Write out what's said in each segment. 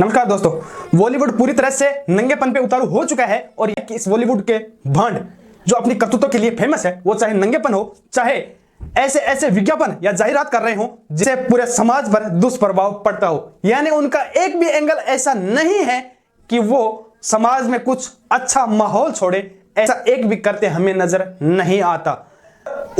नमस्कार दोस्तों, बॉलीवुड पूरी तरह से नंगेपन पे उतारू हो चुका है और ये इस बॉलीवुड के भांड जो अपनी करतूतों के लिए फेमस है, वो चाहे नंगेपन हो, चाहे ऐसे ऐसे विज्ञापन या जाहिरात कर रहे हो जिससे पूरे समाज पर दुष्प्रभाव पड़ता हो। यानी उनका एक भी एंगल ऐसा नहीं है कि वो समाज में कुछ अच्छा माहौल छोड़े, ऐसा एक भी करते हमें नजर नहीं आता।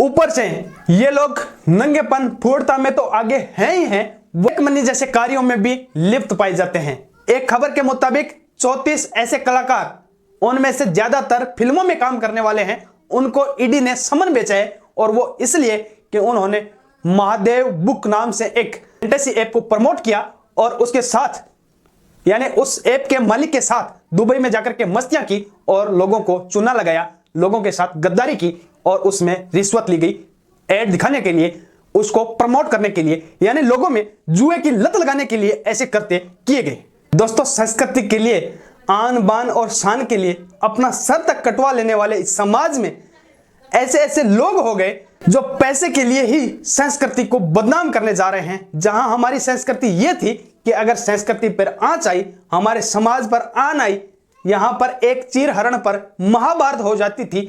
ऊपर से ये लोग नंगेपन फूड़ता में तो आगे हैं ही हैं, वो एक मनी जैसे कार्यों में भी लिप्त पाए जाते हैं। एक खबर के मुताबिक 34 ऐसे कलाकार, उनमें से ज्यादातर फिल्मों में काम करने वाले हैं, उनको ईडी ने समन भेजा है और वो इसलिए कि उन्होंने महादेव बुक नाम से एक फैंटेसी ऐप को प्रमोट किया और उसके साथ यानी उस ऐप के मालिक के साथ दुबई में जाकर के मस्तियां की और लोगों को चूना लगाया, लोगों के साथ गद्दारी की और उसमें रिश्वत ली गई ऐड दिखाने के लिए, उसको प्रमोट करने के लिए, यानी लोगों में जुए की लत लगाने के लिए ऐसे करते किए गए। दोस्तों, संस्कृति के लिए, आन बान और शान के लिए अपना सर तक कटवा लेने वाले इस समाज में ऐसे ऐसे लोग हो गए जो पैसे के लिए ही संस्कृति को बदनाम करने जा रहे हैं। जहां हमारी संस्कृति यह थी कि अगर संस्कृति पर आंच आई, हमारे समाज पर आन आई, यहां पर एक चीर हरण पर महाभारत हो जाती थी।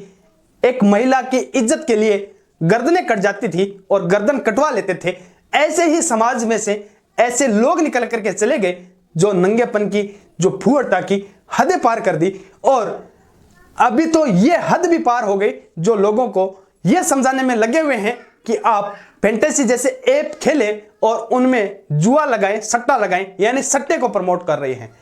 एक महिला की इज्जत के लिए गर्दनें कट जाती थी और गर्दन कटवा लेते थे। ऐसे ही समाज में से ऐसे लोग निकल करके चले गए जो नंगेपन की, जो फूहड़ता की हदें पार कर दी। और अभी तो ये हद भी पार हो गई जो लोगों को यह समझाने में लगे हुए हैं कि आप फैंटेसी जैसे ऐप खेलें और उनमें जुआ लगाएं, सट्टा लगाएं, यानी सट्टे को प्रमोट कर रहे हैं।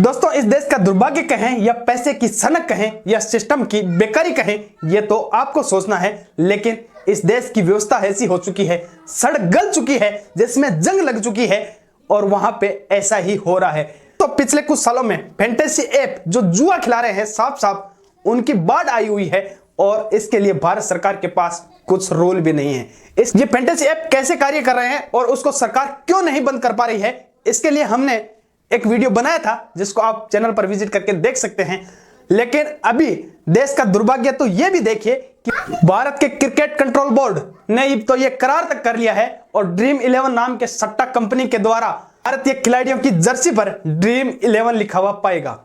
दोस्तों, इस देश का दुर्भाग्य कहें या पैसे की सनक कहें या सिस्टम की बेकारी कहें, यह तो आपको सोचना है, लेकिन इस देश की व्यवस्था ऐसी हो चुकी है, सड़ गल चुकी है, जिसमें जंग लग चुकी है और वहां पे ऐसा ही हो रहा है। तो पिछले कुछ सालों में फैंटेसी ऐप जो जुआ खिला रहे हैं, साफ साफ उनकी बाढ़ आई हुई है और इसके लिए भारत सरकार के पास कुछ रोल भी नहीं है। ये फैंटेसी ऐप कैसे कार्य कर रहे हैं और उसको सरकार क्यों नहीं बंद कर पा रही है, इसके लिए हमने एक वीडियो बनाया था जिसको आप चैनल पर विजिट करके देख सकते हैं। लेकिन अभी देश का दुर्भाग्य तो यह भी देखिए कि भारत के क्रिकेट कंट्रोल बोर्ड ने तो यह करार तक कर लिया है और ड्रीम 11 नाम के सट्टा कंपनी के द्वारा भारतीय खिलाड़ियों की जर्सी पर ड्रीम 11 लिखा हुआ पाएगा।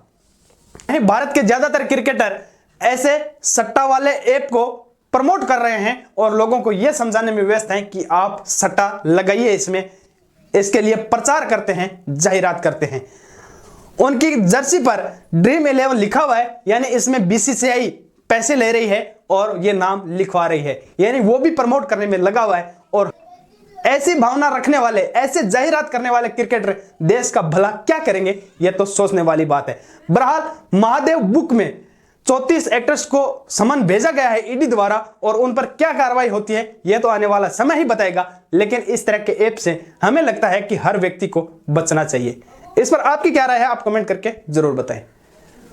भारत के ज्यादातर क्रिकेटर ऐसे सट्टा वाले ऐप को प्रमोट कर रहे हैं और लोगों को यह समझाने में व्यस्त हैं कि आप सट्टा लगाइए इसमें, इसके लिए प्रचार करते हैं, जाहिरात करते हैं। उनकी जर्सी पर ड्रीम 11 लिखा हुआ है, यानी इसमें बीसीसीआई पैसे ले रही है और ये नाम लिखवा रही है, यानी वो भी प्रमोट करने में लगा हुआ है। और ऐसी भावना रखने वाले, ऐसे जाहिरात करने वाले क्रिकेटर देश का भला क्या करेंगे, यह तो सोचने वाली बात है। बहरहाल, महादेव बुक में 34 एक्टर्स को समन भेजा गया है ईडी द्वारा और उन पर क्या कार्रवाई होती है यह तो आने वाला समय ही बताएगा। लेकिन इस तरह के ऐप से हमें लगता है कि हर व्यक्ति को बचना चाहिए। इस पर आपकी क्या राय है, आप कमेंट करके जरूर बताएं।